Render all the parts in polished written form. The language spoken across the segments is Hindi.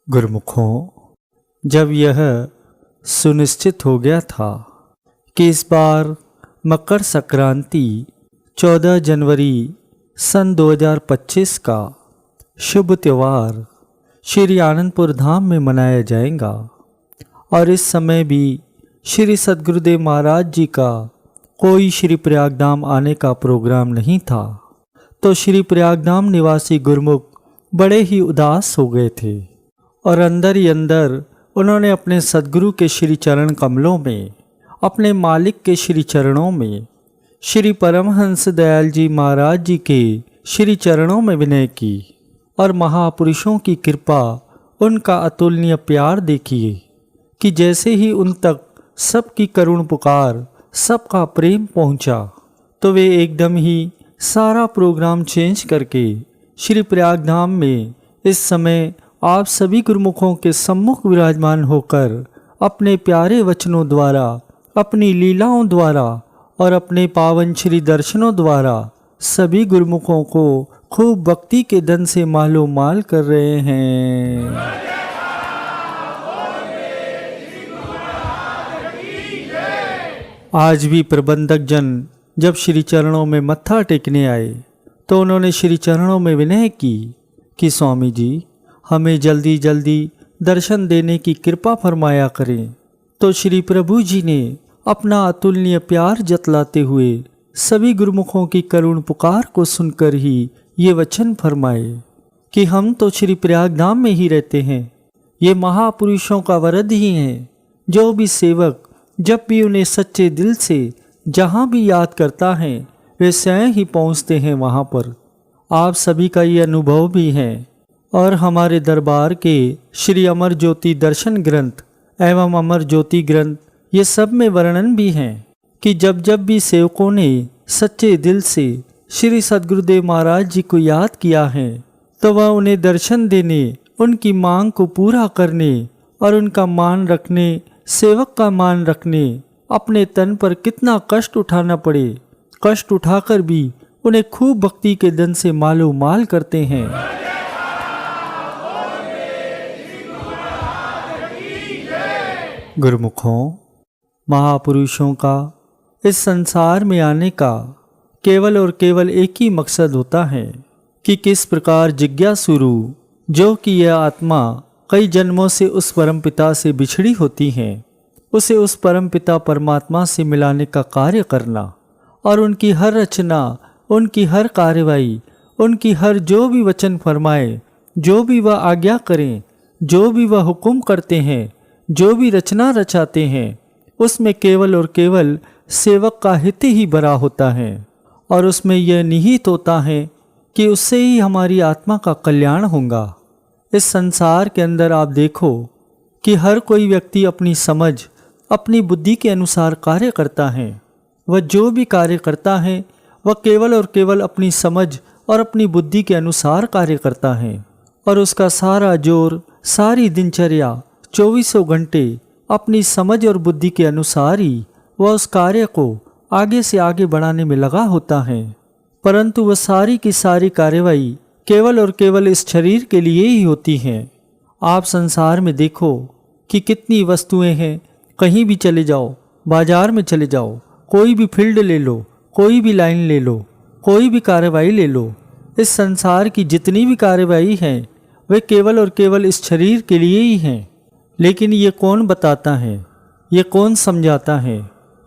गुरुमुखों, जब यह सुनिश्चित हो गया था कि इस बार मकर संक्रांति 14 जनवरी सन 2025 का शुभ त्यौहार श्री आनंदपुर धाम में मनाया जाएगा और इस समय भी श्री सद्गुरुदेव महाराज जी का कोई श्री प्रयागधाम आने का प्रोग्राम नहीं था, तो श्री प्रयागधाम निवासी गुरुमुख बड़े ही उदास हो गए थे और अंदर ही अंदर उन्होंने अपने सद्गुरु के श्री चरण कमलों में, अपने मालिक के श्री चरणों में, श्री परमहंस दयाल जी महाराज जी के श्री चरणों में विनय की और महापुरुषों की कृपा, उनका अतुलनीय प्यार देखिए कि जैसे ही उन तक सबकी करुण पुकार, सबका प्रेम पहुंचा, तो वे एकदम ही सारा प्रोग्राम चेंज करके श्री प्रयागधाम में इस समय आप सभी गुरुमुखों के सम्मुख विराजमान होकर अपने प्यारे वचनों द्वारा, अपनी लीलाओं द्वारा और अपने पावन श्री दर्शनों द्वारा सभी गुरुमुखों को खूब भक्ति के धन से मालो माल कर रहे हैं। आज भी प्रबंधक जन जब श्री चरणों में मत्था टेकने आए तो उन्होंने श्री चरणों में विनय की कि स्वामी जी, हमें जल्दी जल्दी दर्शन देने की कृपा फरमाया करें। तो श्री प्रभु जी ने अपना अतुलनीय प्यार जतलाते हुए सभी गुरुमुखों की करुण पुकार को सुनकर ही ये वचन फरमाए कि हम तो श्री प्रयागधाम में ही रहते हैं। ये महापुरुषों का वरद ही हैं, जो भी सेवक जब भी उन्हें सच्चे दिल से जहाँ भी याद करता है वे स्वयं ही पहुँचते हैं वहाँ पर। आप सभी का ये अनुभव भी है और हमारे दरबार के श्री अमर ज्योति दर्शन ग्रंथ एवं अमर ज्योति ग्रंथ ये सब में वर्णन भी हैं कि जब जब भी सेवकों ने सच्चे दिल से श्री सद्गुरुदेव महाराज जी को याद किया है तो वह उन्हें दर्शन देने, उनकी मांग को पूरा करने और उनका मान रखने, सेवक का मान रखने, अपने तन पर कितना कष्ट उठाना पड़े, कष्ट उठाकर भी उन्हें खूब भक्ति के धन से मालो माल करते हैं। गुरुमुखों, महापुरुषों का इस संसार में आने का केवल और केवल एक ही मकसद होता है कि किस प्रकार जिज्ञासुरु, जो कि यह आत्मा कई जन्मों से उस परमपिता से बिछड़ी होती है, उसे उस परमपिता परमात्मा से मिलाने का कार्य करना और उनकी हर रचना, उनकी हर कार्यवाही, उनकी हर जो भी वचन फरमाए, जो भी वह आज्ञा करें, जो भी वह हुक्म करते हैं, जो भी रचना रचाते हैं, उसमें केवल और केवल सेवक का हित ही भरा होता है और उसमें यह निहित होता है कि उससे ही हमारी आत्मा का कल्याण होगा। इस संसार के अंदर आप देखो कि हर कोई व्यक्ति अपनी समझ, अपनी बुद्धि के अनुसार कार्य करता है। वह जो भी कार्य करता है वह केवल और केवल अपनी समझ और अपनी बुद्धि के अनुसार कार्य करता है और उसका सारा जोर, सारी दिनचर्या 24 घंटे अपनी समझ और बुद्धि के अनुसार ही वह उस कार्य को आगे से आगे बढ़ाने में लगा होता है। परंतु वह सारी की सारी कार्यवाही केवल और केवल इस शरीर के लिए ही होती हैं। आप संसार में देखो कि कितनी वस्तुएं हैं, कहीं भी चले जाओ, बाजार में चले जाओ, कोई भी फील्ड ले लो, कोई भी लाइन ले लो, कोई भी कार्यवाही ले लो, इस संसार की जितनी भी कार्यवाही हैं वे केवल और केवल इस शरीर के लिए ही हैं। लेकिन ये कौन बताता है, ये कौन समझाता है,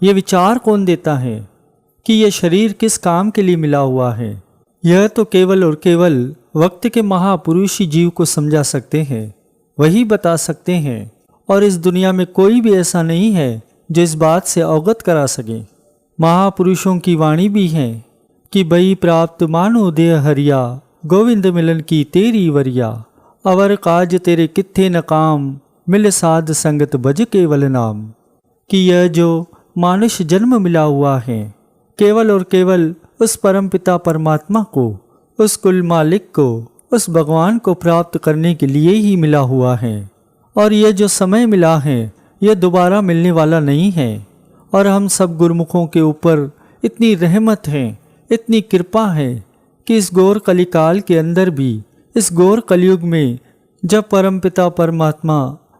ये विचार कौन देता है कि ये शरीर किस काम के लिए मिला हुआ है? यह तो केवल और केवल वक्त के महापुरुष ही जीव को समझा सकते हैं, वही बता सकते हैं और इस दुनिया में कोई भी ऐसा नहीं है जो इस बात से अवगत करा सके। महापुरुषों की वाणी भी है कि बई प्राप्त मानो देह हरिया, गोविंद मिलन की तेरी वरिया, अवर काज तेरे कित्थे न काम, मिल साध संगत भज केवल नाम। कि यह जो मानुष जन्म मिला हुआ है केवल और केवल उस परमपिता परमात्मा को, उस कुल मालिक को, उस भगवान को प्राप्त करने के लिए ही मिला हुआ है और यह जो समय मिला है यह दोबारा मिलने वाला नहीं है। और हम सब गुरुमुखों के ऊपर इतनी रहमत है, इतनी कृपा है कि इस घोर कलिकाल के अंदर भी, इस घोर कलयुग में जब परमपिता परमात्मा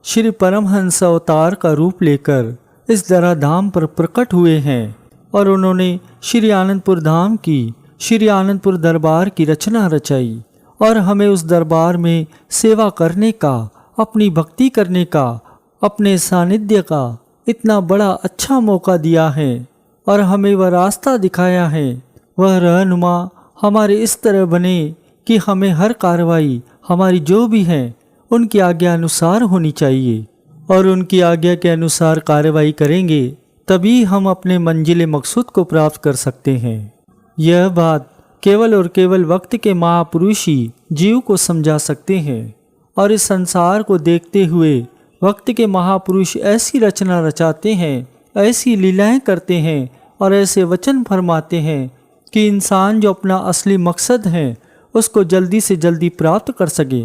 श्री परमहंस अवतार का रूप लेकर इस धराधाम पर प्रकट हुए हैं और उन्होंने श्री आनंदपुर धाम की, श्री आनंदपुर दरबार की रचना रचाई और हमें उस दरबार में सेवा करने का, अपनी भक्ति करने का, अपने सानिध्य का इतना बड़ा अच्छा मौका दिया है और हमें वह रास्ता दिखाया है। वह रहनुमा हमारे इस तरह बने कि हमें हर कार्रवाई हमारी जो भी है उनकी आज्ञा अनुसार होनी चाहिए और उनकी आज्ञा के अनुसार कार्रवाई करेंगे तभी हम अपने मंजिल मकसूद को प्राप्त कर सकते हैं। यह बात केवल और केवल वक्त के महापुरुष ही जीव को समझा सकते हैं और इस संसार को देखते हुए वक्त के महापुरुष ऐसी रचना रचाते हैं, ऐसी लीलाएं करते हैं और ऐसे वचन फरमाते हैं कि इंसान जो अपना असली मकसद है उसको जल्दी से जल्दी प्राप्त कर सके।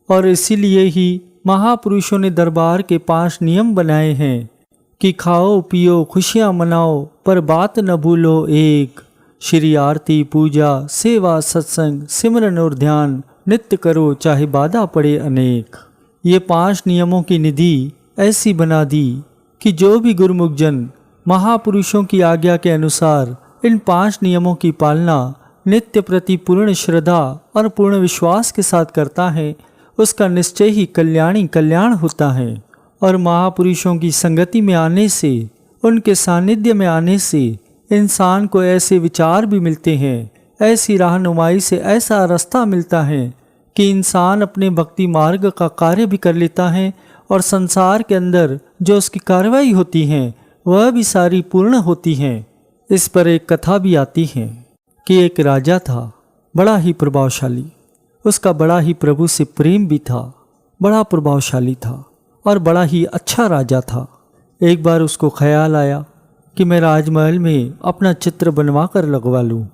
और इसीलिए ही महापुरुषों ने दरबार के 5 नियम बनाए हैं कि खाओ पियो खुशियाँ मनाओ पर बात न भूलो एक, श्री आरती पूजा सेवा सत्संग सिमरन और ध्यान नित्य करो चाहे बाधा पड़े अनेक। ये 5 नियमों की निधि ऐसी बना दी कि जो भी गुरुमुख जन महापुरुषों की आज्ञा के अनुसार इन 5 नियमों की पालना नित्य प्रति पूर्ण श्रद्धा और पूर्ण विश्वास के साथ करता है उसका निश्चय ही कल्याणी कल्याण होता है। और महापुरुषों की संगति में आने से, उनके सानिध्य में आने से इंसान को ऐसे विचार भी मिलते हैं, ऐसी रहनुमाई से ऐसा रास्ता मिलता है कि इंसान अपने भक्ति मार्ग का कार्य भी कर लेता है और संसार के अंदर जो उसकी कार्रवाई होती हैं वह भी सारी पूर्ण होती हैं। इस पर एक कथा भी आती है कि एक राजा था, बड़ा ही प्रभावशाली, उसका बड़ा ही प्रभु से प्रेम भी था, बड़ा प्रभावशाली था और बड़ा ही अच्छा राजा था। एक बार उसको ख्याल आया कि मैं राजमहल में अपना चित्र बनवा कर लगवा लूँ।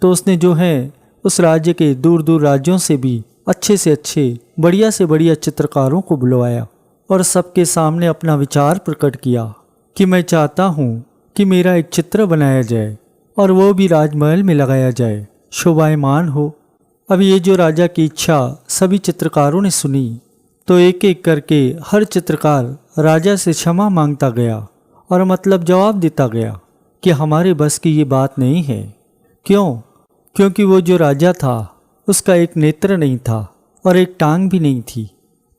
तो उसने जो है उस राज्य के दूर दूर राज्यों से भी अच्छे से अच्छे, बढ़िया से बढ़िया चित्रकारों को बुलवाया और सबके सामने अपना विचार प्रकट किया कि मैं चाहता हूँ कि मेरा एक चित्र बनाया जाए और वो भी राजमहल में लगाया जाए, शोभायमान हो। अब ये जो राजा की इच्छा सभी चित्रकारों ने सुनी तो एक एक करके हर चित्रकार राजा से क्षमा मांगता गया और मतलब जवाब देता गया कि हमारे बस की ये बात नहीं है। क्यों? क्योंकि वो जो राजा था उसका एक नेत्र नहीं था और एक टांग भी नहीं थी।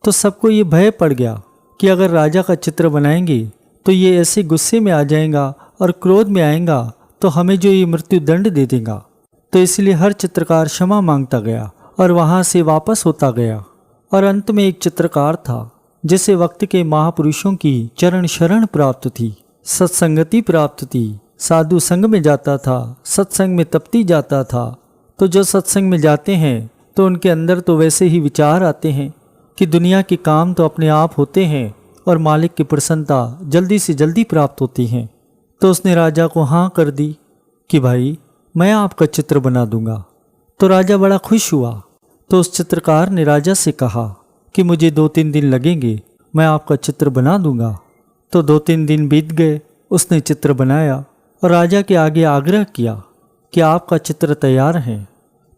तो सबको ये भय पड़ गया कि अगर राजा का चित्र बनाएंगे तो ये ऐसे गुस्से में आ जाएगा और क्रोध में आएगा तो हमें जो ये मृत्यु दंड दे देगा। तो इसलिए हर चित्रकार क्षमा मांगता गया और वहाँ से वापस होता गया। और अंत में एक चित्रकार था जिसे वक्त के महापुरुषों की चरण शरण प्राप्त थी, सत्संगति प्राप्त थी, साधु संग में जाता था, सत्संग में तपती जाता था। तो जो सत्संग में जाते हैं तो उनके अंदर तो वैसे ही विचार आते हैं कि दुनिया के काम तो अपने आप होते हैं और मालिक की प्रसन्नता जल्दी से जल्दी प्राप्त होती है। तो उसने राजा को हाँ कर दी कि भाई मैं आपका चित्र बना दूंगा। तो राजा बड़ा खुश हुआ। तो उस चित्रकार ने राजा से कहा कि मुझे 2-3 दिन लगेंगे, मैं आपका चित्र बना दूंगा। तो 2-3 दिन बीत गए, उसने चित्र बनाया और राजा के आगे आग्रह किया कि आपका चित्र तैयार है।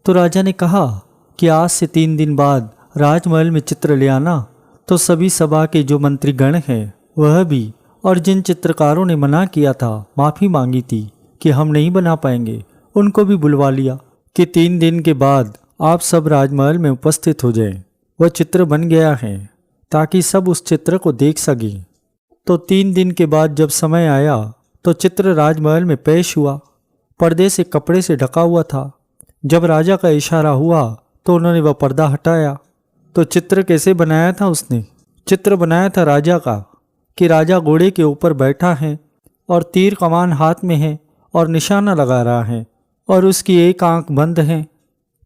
तो राजा ने कहा कि आज से 3 दिन बाद राजमहल में चित्र ले आना। तो सभी सभा के जो मंत्रीगण हैं वह भी, और जिन चित्रकारों ने मना किया था, माफ़ी मांगी थी कि हम नहीं बना पाएंगे, उनको भी बुलवा लिया कि 3 दिन के बाद आप सब राजमहल में उपस्थित हो जाएं। वह चित्र बन गया है ताकि सब उस चित्र को देख सकें। तो 3 दिन के बाद जब समय आया तो चित्र राजमहल में पेश हुआ, पर्दे से कपड़े से ढका हुआ था। जब राजा का इशारा हुआ तो उन्होंने वह पर्दा हटाया। तो चित्र कैसे बनाया था उसने? चित्र बनाया था राजा का कि राजा घोड़े के ऊपर बैठा है और तीर कमान हाथ में है और निशाना लगा रहा है और उसकी एक आंख बंद है।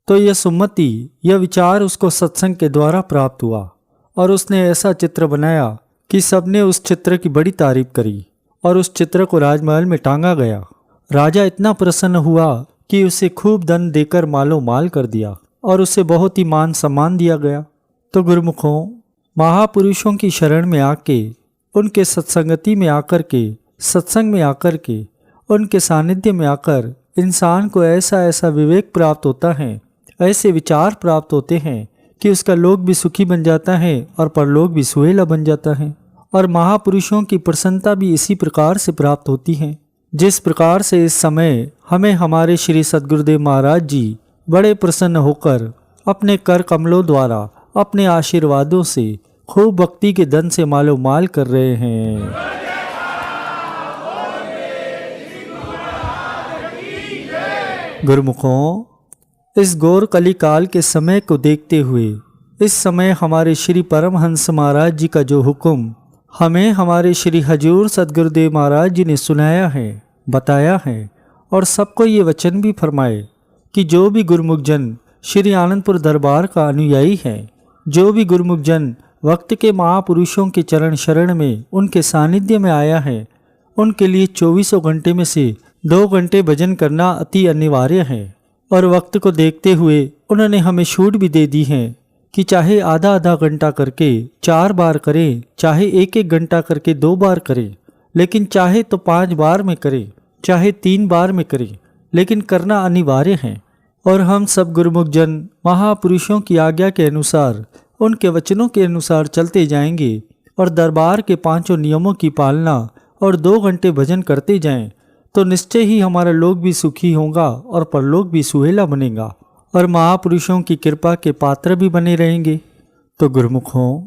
तो यह सुमति, यह विचार उसको सत्संग के द्वारा प्राप्त हुआ और उसने ऐसा चित्र बनाया कि सबने उस चित्र की बड़ी तारीफ करी और उस चित्र को राजमहल में टांगा गया। राजा इतना प्रसन्न हुआ कि उसे खूब धन देकर मालो माल कर दिया और उसे बहुत ही मान सम्मान दिया गया। तो गुरुमुखों, महापुरुषों की शरण में आके, उनके सत्संगति में आकर के, सत्संग में आकर के, उनके सानिध्य में आकर इंसान को ऐसा ऐसा विवेक प्राप्त होता है, ऐसे विचार प्राप्त होते हैं कि उसका लोक भी सुखी बन जाता है और परलोक भी सुहेला बन जाता है। और महापुरुषों की प्रसन्नता भी इसी प्रकार से प्राप्त होती है जिस प्रकार से इस समय हमें हमारे श्री सद्गुरुदेव महाराज जी बड़े प्रसन्न होकर अपने कर कमलों द्वारा अपने आशीर्वादों से खूब भक्ति के धन से मालो माल कर रहे हैं। गुरुमुखों, इस घोर कलिकाल के समय को देखते हुए इस समय हमारे श्री परमहंस महाराज जी का जो हुक्म हमें हमारे श्री हजूर सद्गुरुदेव महाराज जी ने सुनाया है, बताया है और सबको ये वचन भी फरमाए कि जो भी गुरुमुख जन श्री आनंदपुर दरबार का अनुयायी है, जो भी गुरुमुख जन वक्त के महापुरुषों के चरण शरण में उनके सानिध्य में आया है, उनके लिए 24 घंटे में से 2 घंटे भजन करना अति अनिवार्य है। और वक्त को देखते हुए उन्होंने हमें छूट भी दे दी है कि चाहे आधा आधा घंटा करके 4 बार करें, चाहे 1 घंटा करके 2 बार करें, लेकिन चाहे तो 5 बार में करें, चाहे 3 बार में करें, लेकिन करना अनिवार्य है। और हम सब गुरुमुख जन महापुरुषों की आज्ञा के अनुसार, उनके वचनों के अनुसार चलते जाएंगे और दरबार के 5 नियमों की पालना और 2 घंटे भजन करते जाएं, तो निश्चय ही हमारा लोक भी सुखी होगा और परलोक भी सुहेला बनेगा और महापुरुषों की कृपा के पात्र भी बने रहेंगे। तो गुरुमुखों,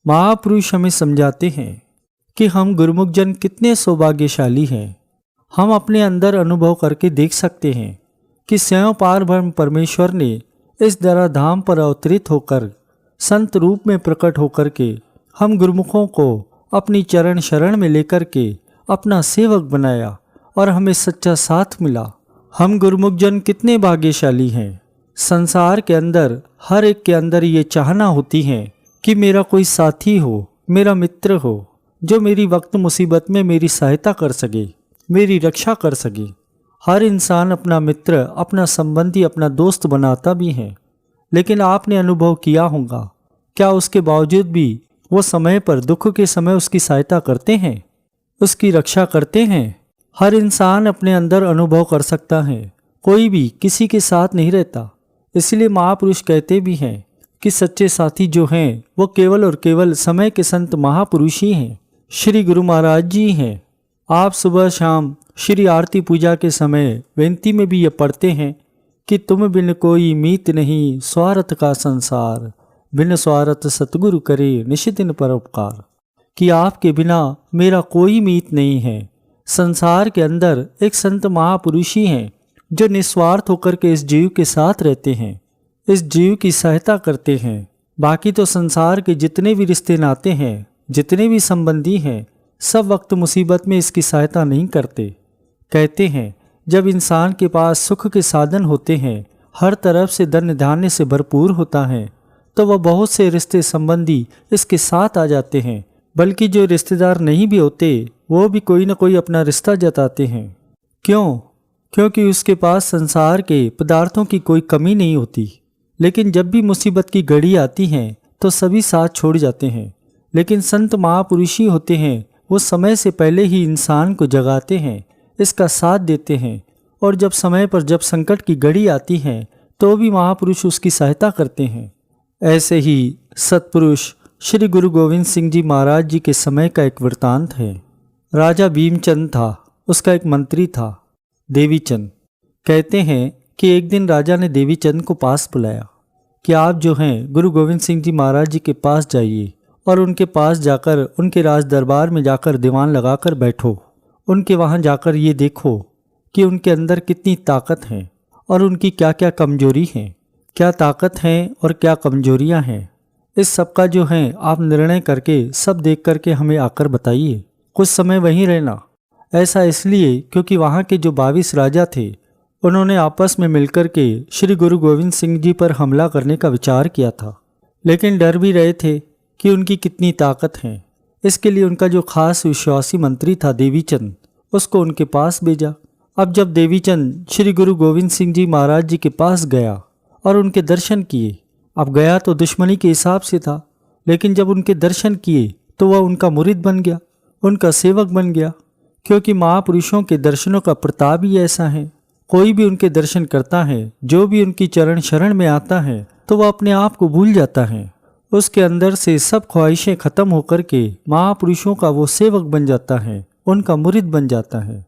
महापुरुष हमें समझाते हैं कि हम गुरुमुख जन कितने सौभाग्यशाली हैं। हम अपने अंदर अनुभव करके देख सकते हैं कि स्वयं पार ब्रह्म परमेश्वर ने इस धराधाम पर अवतरित होकर संत रूप में प्रकट होकर के हम गुरुमुखों को अपनी चरण शरण में लेकर के अपना सेवक बनाया और हमें सच्चा साथ मिला। हम गुरुमुख जन कितने भाग्यशाली हैं। संसार के अंदर हर एक के अंदर ये चाहना होती है कि मेरा कोई साथी हो, मेरा मित्र हो, जो मेरी वक्त मुसीबत में मेरी सहायता कर सके, मेरी रक्षा कर सके। हर इंसान अपना मित्र, अपना संबंधी, अपना दोस्त बनाता भी है, लेकिन आपने अनुभव किया होगा, क्या उसके बावजूद भी वो समय पर दुख के समय उसकी सहायता करते हैं, उसकी रक्षा करते हैं? हर इंसान अपने अंदर अनुभव कर सकता है, कोई भी किसी के साथ नहीं रहता। इसलिए महापुरुष कहते भी हैं कि सच्चे साथी जो हैं वो केवल और केवल समय के संत महापुरुष ही हैं, श्री गुरु महाराज जी हैं। आप सुबह शाम श्री आरती पूजा के समय बेनती में भी ये पढ़ते हैं कि तुम बिन कोई मीत नहीं, स्वार्थ का संसार, बिन स्वार्थ सतगुरु करे निशिदिन परोपकार। कि आपके बिना मेरा कोई मीत नहीं है। संसार के अंदर एक संत महापुरुष ही हैं जो निस्वार्थ होकर के इस जीव के साथ रहते हैं, इस जीव की सहायता करते हैं। बाकी तो संसार के जितने भी रिश्ते नाते हैं, जितने भी संबंधी हैं, सब वक्त मुसीबत में इसकी सहायता नहीं करते। कहते हैं जब इंसान के पास सुख के साधन होते हैं, हर तरफ से धन धान्य से भरपूर होता है, तो वह बहुत से रिश्ते संबंधी इसके साथ आ जाते हैं। बल्कि जो रिश्तेदार नहीं भी होते वो भी कोई ना कोई अपना रिश्ता जताते हैं। क्यों? क्योंकि उसके पास संसार के पदार्थों की कोई कमी नहीं होती। लेकिन जब भी मुसीबत की घड़ी आती है तो सभी साथ छोड़ जाते हैं। लेकिन संत महापुरुष ही होते हैं, वो समय से पहले ही इंसान को जगाते हैं, इसका साथ देते हैं। और जब समय पर जब संकट की घड़ी आती है तो भी महापुरुष उसकी सहायता करते हैं। ऐसे ही सत्पुरुष श्री गुरु गोविंद सिंह जी महाराज जी के समय का एक वृतांत है। राजा भीमचंद था, उसका एक मंत्री था देवीचंद। कहते हैं कि एक दिन राजा ने देवीचंद को पास बुलाया कि आप जो हैं गुरु गोविंद सिंह जी महाराज जी के पास जाइए और उनके पास जाकर उनके राज दरबार में जाकर दीवान लगाकर बैठो। उनके वहाँ जाकर ये देखो कि उनके अंदर कितनी ताकत है और उनकी क्या क्या कमजोरी है, क्या ताकत है और क्या कमजोरियाँ हैं। इस सब का जो है आप निर्णय करके सब देख करके हमें आकर बताइए। कुछ समय वहीं रहना। ऐसा इसलिए क्योंकि वहाँ के जो 22 राजा थे उन्होंने आपस में मिलकर के श्री गुरु गोविंद सिंह जी पर हमला करने का विचार किया था, लेकिन डर भी रहे थे कि उनकी कितनी ताकत है। इसके लिए उनका जो खास विश्वासी मंत्री था देवीचंद, उसको उनके पास भेजा। अब जब देवीचंद श्री गुरु गोविंद सिंह जी महाराज जी के पास गया और उनके दर्शन किए, अब गया तो दुश्मनी के हिसाब से था, लेकिन जब उनके दर्शन किए तो वह उनका मुरीद बन गया, उनका सेवक बन गया। क्योंकि महापुरुषों के दर्शनों का प्रताप ही ऐसा है। कोई भी उनके दर्शन करता है, जो भी उनकी चरण शरण में आता है, तो वह अपने आप को भूल जाता है। उसके अंदर से सब ख्वाहिशें खत्म होकर के महापुरुषों का वो सेवक बन जाता है, उनका मुरीद बन जाता है।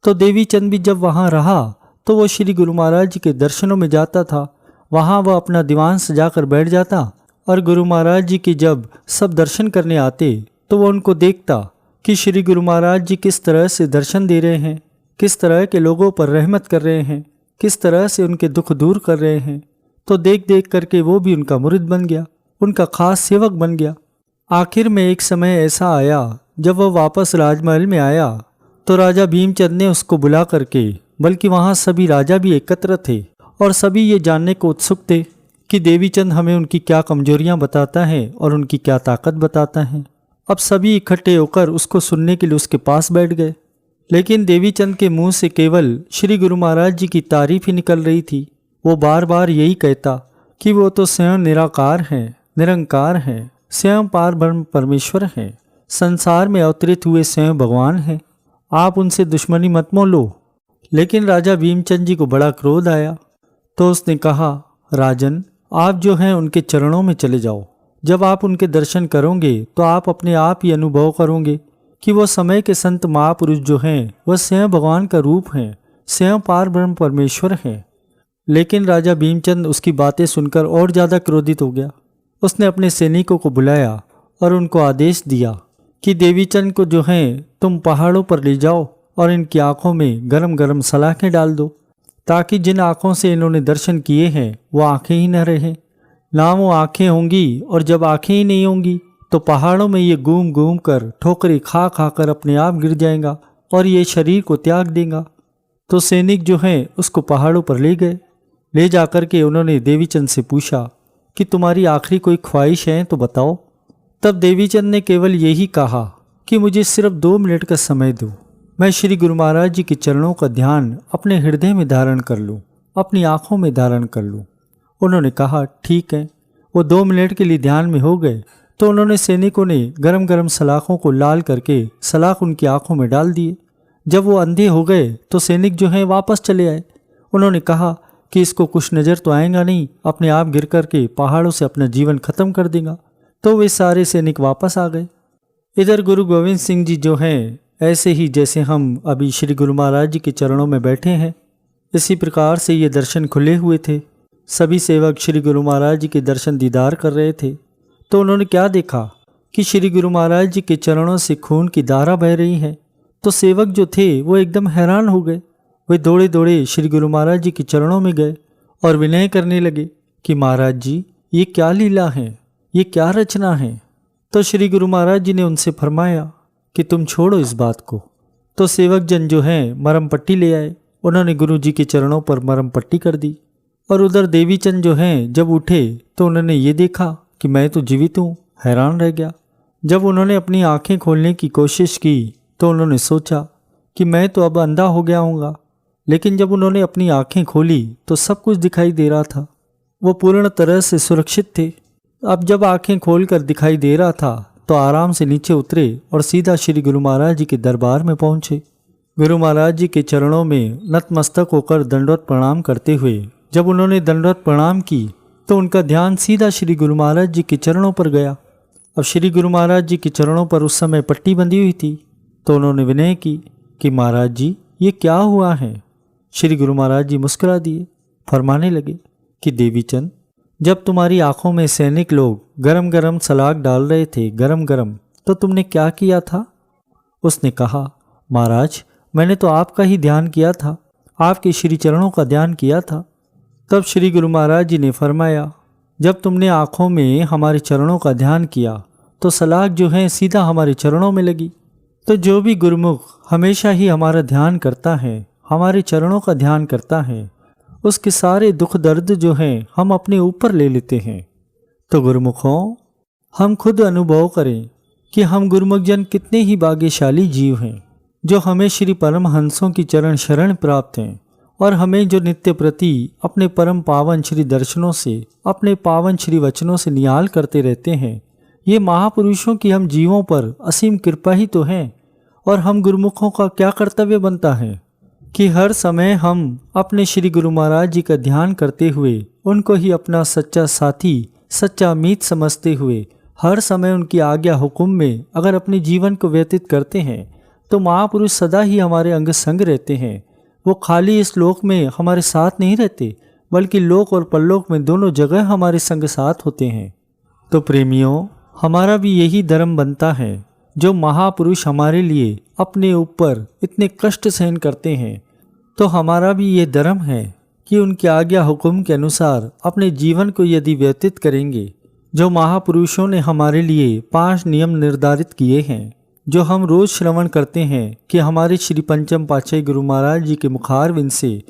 तो देवी चंद भी जब वहाँ रहा तो वो श्री गुरु महाराज जी के दर्शनों में जाता था। वहाँ वह अपना दीवान सजाकर बैठ जाता और गुरु महाराज जी की जब सब दर्शन करने आते तो वह उनको देखता कि श्री गुरु महाराज जी किस तरह से दर्शन दे रहे हैं, किस तरह के लोगों पर रहमत कर रहे हैं, किस तरह से उनके दुख दूर कर रहे हैं। तो देख देख करके वो भी उनका मुरीद बन गया, उनका खास सेवक बन गया। आखिर में एक समय ऐसा आया जब वह वापस राजमहल में आया तो राजा भीमचंद ने उसको बुला करके, बल्कि वहाँ सभी राजा भी एकत्र थे और सभी ये जानने को उत्सुक थे कि देवीचंद हमें उनकी क्या कमजोरियां बताता है और उनकी क्या ताकत बताता है। अब सभी इकट्ठे होकर उसको सुनने के लिए उसके पास बैठ गए। लेकिन देवीचंद के मुंह से केवल श्री गुरु महाराज जी की तारीफ ही निकल रही थी। वो बार बार यही कहता कि वो तो स्वयं निराकार हैं, निरंकार हैं, स्वयं पार ब्रह्म परमेश्वर हैं, संसार में अवतरित हुए स्वयं भगवान हैं, आप उनसे दुश्मनी मत मोलो। लेकिन राजा भीमचंद जी को बड़ा क्रोध आया तो उसने कहा, राजन आप जो हैं उनके चरणों में चले जाओ। जब आप उनके दर्शन करोगे तो आप अपने आप ही अनुभव करोगे कि वो समय के संत महापुरुष जो हैं वह स्वयं भगवान का रूप हैं, स्वयं पार ब्रह्म परमेश्वर हैं। लेकिन राजा भीमचंद उसकी बातें सुनकर और ज़्यादा क्रोधित हो गया। उसने अपने सैनिकों को बुलाया और उनको आदेश दिया कि देवीचंद को जो हैं तुम पहाड़ों पर ले जाओ और इनकी आंखों में गरम गरम सलाखें डाल दो, ताकि जिन आँखों से इन्होंने दर्शन किए हैं वो आँखें ही न रहें, ना वो आँखें होंगी। और जब आँखें ही नहीं होंगी तो पहाड़ों में ये घूम घूम कर ठोकरें खा खा कर अपने आप गिर जाएगा और ये शरीर को त्याग देगा। तो सैनिक जो हैं उसको पहाड़ों पर ले गए। ले जाकर के उन्होंने देवीचंद से पूछा कि तुम्हारी आखिरी कोई ख्वाहिश है तो बताओ। तब देवीचंद ने केवल यही कहा कि मुझे सिर्फ 2 मिनट का समय दो, मैं श्री गुरु महाराज जी के चरणों का ध्यान अपने हृदय में धारण कर लूँ, अपनी आँखों में धारण कर लूँ। उन्होंने कहा ठीक है। वो 2 मिनट के लिए ध्यान में हो गए तो उन्होंने सैनिकों ने गरम गरम सलाखों को लाल करके सलाख उनकी आँखों में डाल दिए। जब वो अंधे हो गए तो सैनिक जो हैं वापस चले आए। उन्होंने कहा कि इसको कुछ नज़र तो आएगा नहीं, अपने आप गिर करके पहाड़ों से अपना जीवन खत्म कर देगा। तो वे सारे सैनिक वापस आ गए। इधर गुरु गोविंद सिंह जी जो हैं ऐसे ही जैसे हम अभी श्री गुरु महाराज जी के चरणों में बैठे हैं, इसी प्रकार से ये दर्शन खुले हुए थे। सभी सेवक श्री गुरु महाराज जी के दर्शन दीदार कर रहे थे। तो उन्होंने क्या देखा कि श्री गुरु महाराज जी के चरणों से खून की धारा बह रही है। तो सेवक जो थे वो एकदम हैरान हो गए। वे दौड़े दौड़े श्री गुरु महाराज जी के चरणों में गए और विनय करने लगे कि महाराज जी ये क्या लीला है, ये क्या रचना है। तो श्री गुरु महाराज जी ने उनसे फरमाया कि तुम छोड़ो इस बात को। तो सेवक जन जो हैं मरम पट्टी ले आए। उन्होंने गुरु जी के चरणों पर मरम पट्टी कर दी। और उधर देवीचंद जो हैं जब उठे तो उन्होंने ये देखा कि मैं तो जीवित हूँ, हैरान रह गया। जब उन्होंने अपनी आंखें खोलने की कोशिश की तो उन्होंने सोचा कि मैं तो अब अंधा हो गया हूँगा। लेकिन जब उन्होंने अपनी आंखें खोली तो सब कुछ दिखाई दे रहा था। वो पूर्ण तरह से सुरक्षित थे। अब जब आंखें खोलकर दिखाई दे रहा था तो आराम से नीचे उतरे और सीधा श्री गुरु महाराज जी के दरबार में पहुंचे। गुरु महाराज जी के चरणों में नतमस्तक होकर दंडवत प्रणाम करते हुए जब उन्होंने दंडवत प्रणाम की तो उनका ध्यान सीधा श्री गुरु महाराज जी के चरणों पर गया। अब श्री गुरु महाराज जी के चरणों पर उस समय पट्टी बंधी हुई थी। तो उन्होंने विनय की कि महाराज जी ये क्या हुआ है। श्री गुरु महाराज जी मुस्कुरा दिए, फरमाने लगे कि देवीचंद जब तुम्हारी आंखों में सैनिक लोग गरम गरम सलाख डाल रहे थे, गरम गरम, तो तुमने क्या किया था। उसने कहा महाराज मैंने तो आपका ही ध्यान किया था, आपके श्री चरणों का ध्यान किया था। तब श्री गुरु महाराज जी ने फरमाया जब तुमने आँखों में हमारे चरणों का ध्यान किया तो सलाख जो है सीधा हमारे चरणों में लगी। तो जो भी गुरुमुख हमेशा ही हमारा ध्यान करता है, हमारे चरणों का ध्यान करता है, उसके सारे दुख दर्द जो हैं हम अपने ऊपर ले लेते हैं। तो गुरुमुखों हम खुद अनुभव करें कि हम गुरुमुख जन कितने ही भाग्यशाली जीव हैं जो हमें श्री परमहंसों की चरण शरण प्राप्त हैं और हमें जो नित्य प्रति अपने परम पावन श्री दर्शनों से, अपने पावन श्री वचनों से निहाल करते रहते हैं। ये महापुरुषों की हम जीवों पर असीम कृपा ही तो है। और हम गुरुमुखों का क्या कर्तव्य बनता है कि हर समय हम अपने श्री गुरु महाराज जी का ध्यान करते हुए उनको ही अपना सच्चा साथी, सच्चा मीत समझते हुए हर समय उनकी आज्ञा हुक्म में अगर अपने जीवन को व्यतीत करते हैं तो महापुरुष सदा ही हमारे अंग संग रहते हैं। वो खाली इस लोक में हमारे साथ नहीं रहते, बल्कि लोक और परलोक में दोनों जगह हमारे संग साथ होते हैं। तो प्रेमियों, हमारा भी यही धर्म बनता है। जो महापुरुष हमारे लिए अपने ऊपर इतने कष्ट सहन करते हैं, तो हमारा भी ये धर्म है कि उनकी आज्ञा हुक्म के अनुसार अपने जीवन को यदि व्यतीत करेंगे। जो महापुरुषों ने हमारे लिए 5 नियम निर्धारित किए हैं, जो हम रोज श्रवण करते हैं कि हमारे श्री पंचम पातशाही गुरु महाराज जी के मुखारविंद से,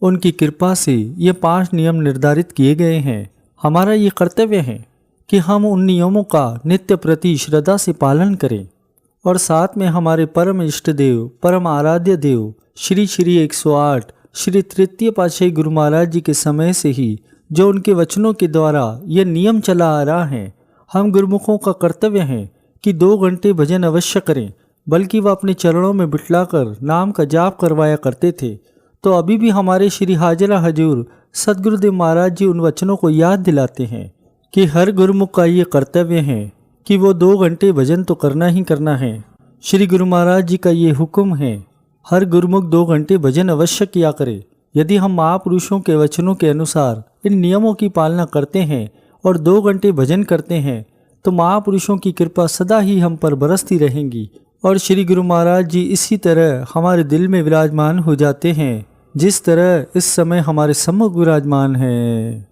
उनकी कृपा से ये 5 नियम निर्धारित किए गए हैं। हमारा ये कर्तव्य है कि हम उन नियमों का नित्य प्रति श्रद्धा से पालन करें और साथ में हमारे परम इष्ट देव, परम आराध्य देव श्री 108 श्री तृतीय पातशाही गुरु महाराज जी के समय से ही जो उनके वचनों के द्वारा ये नियम चला आ रहा है, हम गुरुमुखों का कर्तव्य है कि 2 घंटे भजन अवश्य करें। बल्कि वह अपने चरणों में बिठलाकर नाम का जाप करवाया करते थे। तो अभी भी हमारे श्री हाजरा हजूर सदगुरुदेव महाराज जी उन वचनों को याद दिलाते हैं कि हर गुरुमुख का ये कर्तव्य है कि वो 2 घंटे भजन तो करना ही करना है। श्री गुरु महाराज जी का ये हुक्म है, हर गुरुमुख 2 घंटे भजन अवश्य किया करे। यदि हम महापुरुषों के वचनों के अनुसार इन नियमों की पालना करते हैं और 2 घंटे भजन करते हैं तो महापुरुषों की कृपा सदा ही हम पर बरसती रहेंगी और श्री गुरु महाराज जी इसी तरह हमारे दिल में विराजमान हो जाते हैं, जिस तरह इस समय हमारे सम्मुख विराजमान हैं।